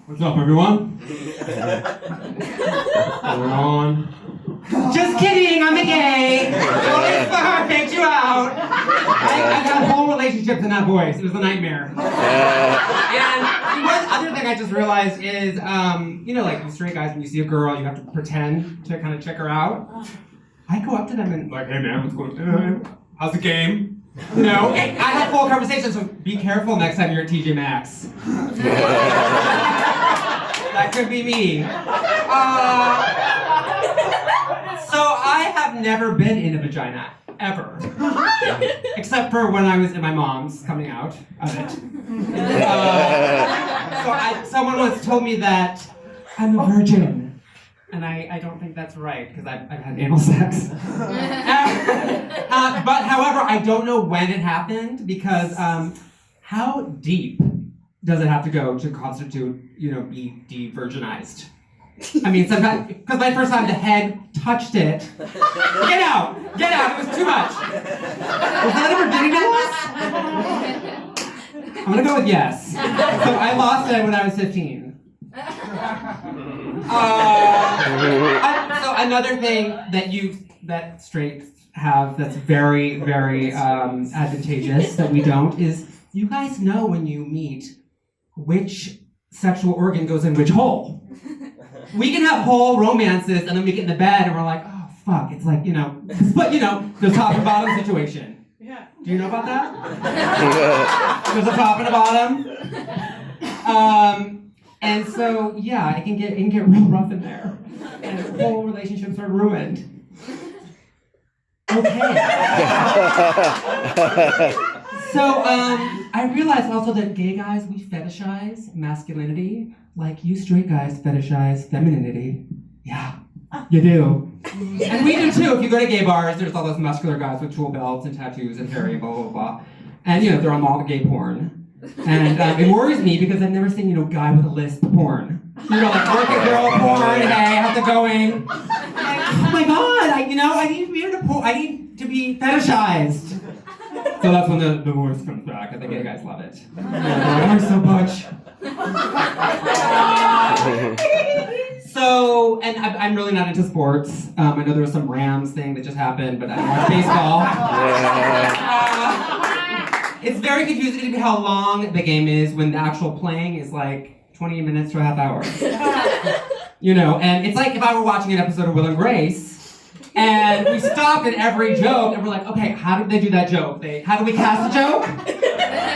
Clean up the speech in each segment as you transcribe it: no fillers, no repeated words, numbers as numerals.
What's up, everyone? Everyone. Just kidding, I'm a gay. It's fine, faked you out. I got whole relationships in that voice. It was a nightmare. And one other thing I just realized is, like you straight guys, when you see a girl, you have to pretend to kind of check her out. I go up to them and like, hey man, what's going on? How's the game? I have full conversations, so be careful next time you're at TJ Maxx. That could be me. So I have never been in a vagina, ever. Except for when I was in my mom's coming out of it. Someone once told me that I'm a virgin. And I don't think that's right, because I've had anal sex. But however, I don't know when it happened, because how deep does it have to go to constitute, be de-virginized? I mean, sometimes, because my first time the head touched it. Get out, it was too much. Was that a virginity loss? I'm gonna go with yes. So I lost it when I was 15. So another thing that straights have that's very, very advantageous that we don't is you guys know when you meet which sexual organ goes in which hole. We can have whole romances and then we get in the bed and we're like, oh fuck, it's like, but the top and bottom situation. Yeah. Do you know about that? There's a top and a bottom. And so, yeah, it can get real rough in there. And whole relationships are ruined. Okay. So, I realized also that gay guys, we fetishize masculinity. Like, you straight guys fetishize femininity. Yeah, you do. And we do too. If you go to gay bars, there's all those muscular guys with tool belts and tattoos and hairy, blah, blah, blah. And, they're on all the gay porn. And it worries me because I've never seen, guy with a lisp porn. Like working girl porn, hey, how's it going? Oh my god, I need to be fetishized. So that's when the voice comes back, and the gay guys love it. I'm so butch. So, and I'm really not into sports. I know there was some Rams thing that just happened, but I don't watch baseball. It's very confusing to me how long the game is when the actual playing is like 20 minutes to a half hour. And it's like if I were watching an episode of Will and Grace, and we stopped at every joke, and we're like, okay, how did they do that joke? How did we cast a joke?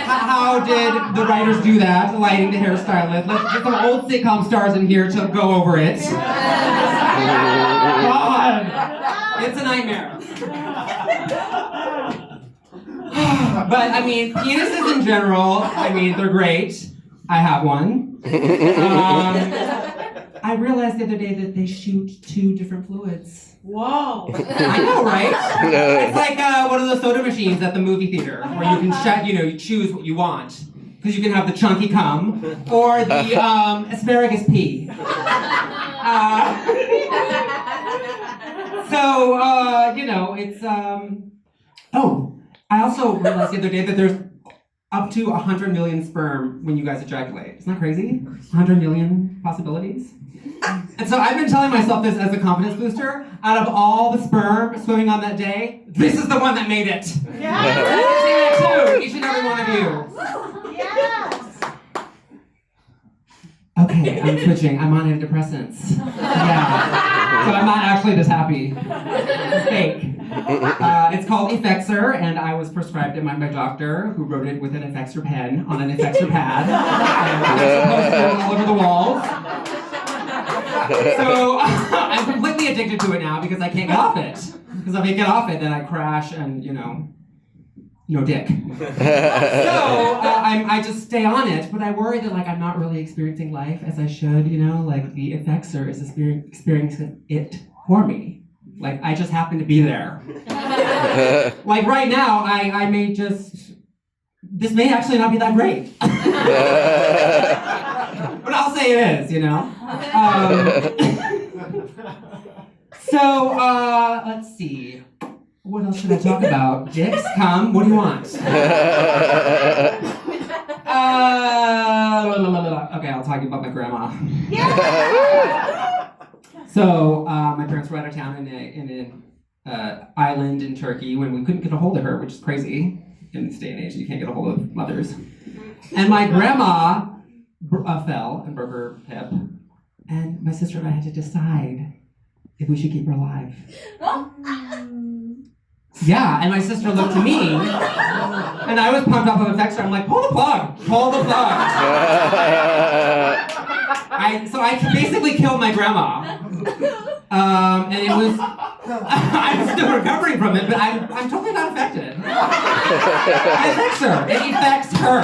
How did the writers do that? Lighting, the hairstylist. Let's get some old sitcom stars in here to go over it. God, it's a nightmare. But, penises in general, they're great. I have one. I realized the other day that they shoot 2 different fluids. Whoa. I know, right? It's like one of those soda machines at the movie theater where you can you choose what you want. Because you can have the chunky cum or the asparagus pea. It's, I also realized the other day that there's up to 100 million sperm when you guys ejaculate. Isn't that crazy? 100 million possibilities? And so I've been telling myself this as a confidence booster. Out of all the sperm swimming on that day, this is the one that made it. Yeah. You can say that too, each and every one of you. Yes. Okay, I'm switching. I'm on antidepressants. Yeah. So I'm not actually this happy. It's fake. It's called Effexor, and I was prescribed it by my doctor, who wrote it with an Effexor pen on an Effexor pad. And there's posters all over the walls. So I'm completely addicted to it now because I can't get off it. Because if I get off it, then I crash and, no dick. So I just stay on it, but I worry that I'm not really experiencing life as I should, the Effexor is experiencing it for me. I just happen to be there. Right now, I may this may actually not be that great. But I'll say it is, So, let's see. What else should I talk about? Dicks, cum, what do you want? Okay, I'll talk about my grandma. Yeah. So my parents were out of town in an island in Turkey when we couldn't get a hold of her, which is crazy in this day and age. You can't get a hold of mothers. And my grandma fell and broke her hip, and my sister and I had to decide if we should keep her alive. Yeah, and my sister looked to me, and I was pumped up of affection. I'm like, pull the plug, pull the plug. So I basically killed my grandma. And it was, I'm still recovering from it, but I'm totally not affected. It affects her. It affects her.